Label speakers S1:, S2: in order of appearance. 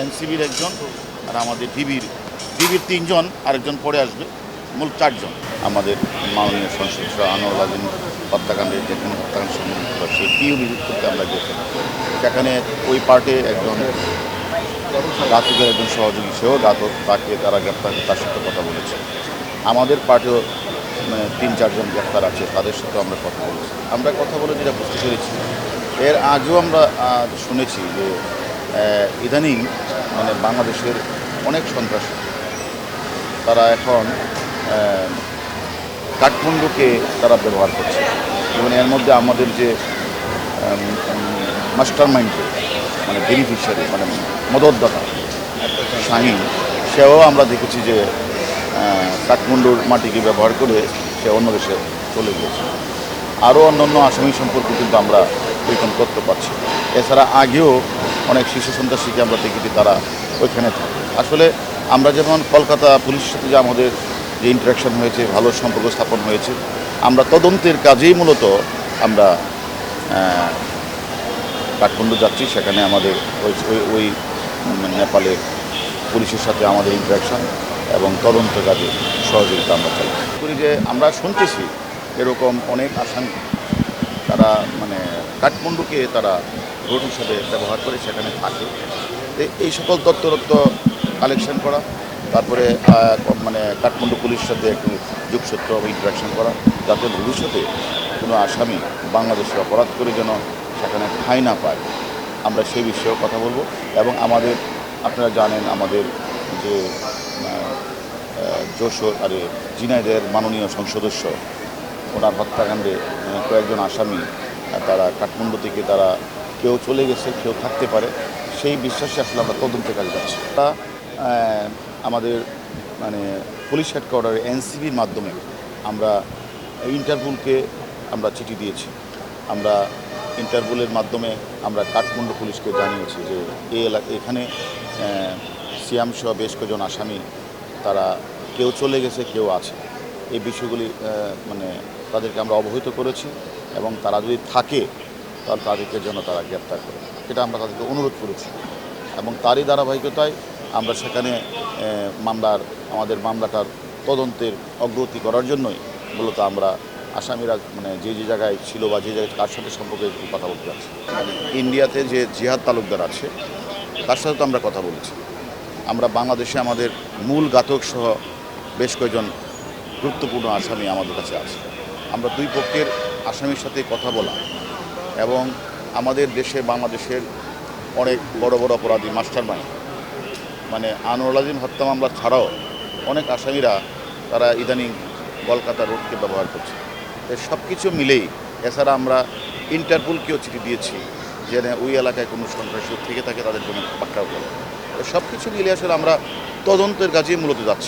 S1: এনসিবির একজন, আর আমাদের ডিবির 3জন, আরেকজন পরে আসবে, মূল 4 জন। আমাদের মাননীয় সংসদ সদস্য আনোয়ার আজিম হত্যাকাণ্ডের যেখানে হত্যাকাণ্ড সংঘটিত সেই পিউ ভিজিট করতে আমরা গেছি। সেখানে ওই পার্টে একজন ঘাতকের একজন সহযোগী, সেও ঘাতক, তাকে তারা গ্রেপ্তার, তার সাথে কথা বলেছে। আমাদের পার্টিও 3-4 জন গ্রেপ্তার আছে, তাদের সাথে আমরা কথা বলে যেটা বুঝতে পেরেছি, এর আগেও আমরা শুনেছি যে ইদানিং বাংলাদেশের অনেক সন্ত্রাসী তারা এখন কাঠমান্ডুকে তারা ব্যবহার করছে। এবং এর মধ্যে আমাদের যে মাস্টার মাইন্ড বেনিফিশিয়ারি মদতদাতা শাহিন, সেও আমরা দেখেছি যে কাঠমান্ডুর মাটিকে ব্যবহার করে সে অন্য দেশে চলে গিয়েছে। আরও অন্যান্য আসামি সম্পর্কে কিন্তু আমরা পরীক্ষণ করতে পারছি। এছাড়া আগেও অনেক শিশু সন্ত্রাসীকে আমরা দেখেছি তারা ওইখানে থাকে। আসলে আমরা যেমন কলকাতা পুলিশের সাথে যে আমাদের যে ইন্টারাকশন হয়েছে, ভালো সম্পর্ক স্থাপন হয়েছে, আমরা তদন্তের কাজেই মূলত আমরা কাঠমান্ডু যাচ্ছি। সেখানে আমাদের ওই নেপালের পুলিশের সাথে আমাদের ইন্টারাকশন এবং তদন্ত কাজে সহযোগিতা আমরা চাই করি। যে আমরা শুনতেছি এরকম অনেক আসামি তারা কাঠমান্ডুকে তারা রোড হিসাবে ব্যবহার করে সেখানে থাকে। এই সকল তথ্য কালেকশন করা, তারপরে কাঠমান্ডু পুলিশের সাথে একটু যোগসূত্র বা ইন্টারাকশন করা, যাতে ভবিষ্যতে কোনো আসামি বাংলাদেশে অপরাধ করে যেন সেখানে ঠাঁই না পায়, আমরা সেই বিষয়েও কথা বলবো। এবং আমাদের, আপনারা জানেন, আমাদের যে যশোর ঝিনাইদহের মাননীয় সংসদ সদস্য, ওনার হত্যাকাণ্ডে কয়েকজন আসামি তারা কাঠমান্ডু থেকে তারা কেউ চলে গেছে, কেউ থাকতে পারে, সেই বিশ্বাসে আসলে আমরা তদন্তের কাজে যাচ্ছি। আমাদের পুলিশ হেডকোয়ার্টারে এনসিবির মাধ্যমে আমরা ইন্টারপোলকে আমরা চিঠি দিয়েছি। আমরা ইন্টারপোলের মাধ্যমে আমরা কাঠমান্ডু পুলিশকে জানিয়েছি যে এখানে সিয়ামসহ বেশ কয়েকজন আসামি তারা কেউ চলে গেছে, কেউ আছে। এই বিষয়গুলি তাদেরকে আমরা অবহিত করেছি এবং তারা যদি থাকে তাহলে তাদেরকে যেন তারা গ্রেপ্তার করে, এটা আমরা তাদেরকে অনুরোধ করেছি। এবং তারই ধারাবাহিকতায় আমরা সেখানে আমাদের মামলাটার তদন্তের অগ্রগতি করার জন্যই মূলত আমরা আসামিরা যে জায়গায় ছিল বা যে জায়গায় কার সাথে সম্পর্কে কথা বলতে যাচ্ছি। ইন্ডিয়াতে যে জিহাদ তালুকদার আছে তার সাথে তো আমরা কথা বলেছি। আমরা বাংলাদেশে আমাদের মূল ঘাতক সহ বেশ কয়েকজন গুরুত্বপূর্ণ আসামি আমাদের কাছে আছে। আমরা দুই পক্ষের আসামির সাথে কথা বলা এবং আমাদের দেশে বাংলাদেশের অনেক বড় বড় অপরাধী মাস্টার মাইন্ড আনোয়ার আজিম হত্যা মামলা ছাড়াও অনেক আসামিরা তারা ইদানিং কলকাতা রোডকে ব্যবহার করছে। সব কিছু মিলেই, এছাড়া আমরা ইন্টারপোলকেও চিঠি দিয়েছি যে ওই এলাকায় কোনো সন্ত্রাসী থেকে থাকে তাদের জন্য পাকড়াও করে। সব কিছু মিলে আসলে আমরা তদন্তের কাজেই মূলত যাচ্ছি।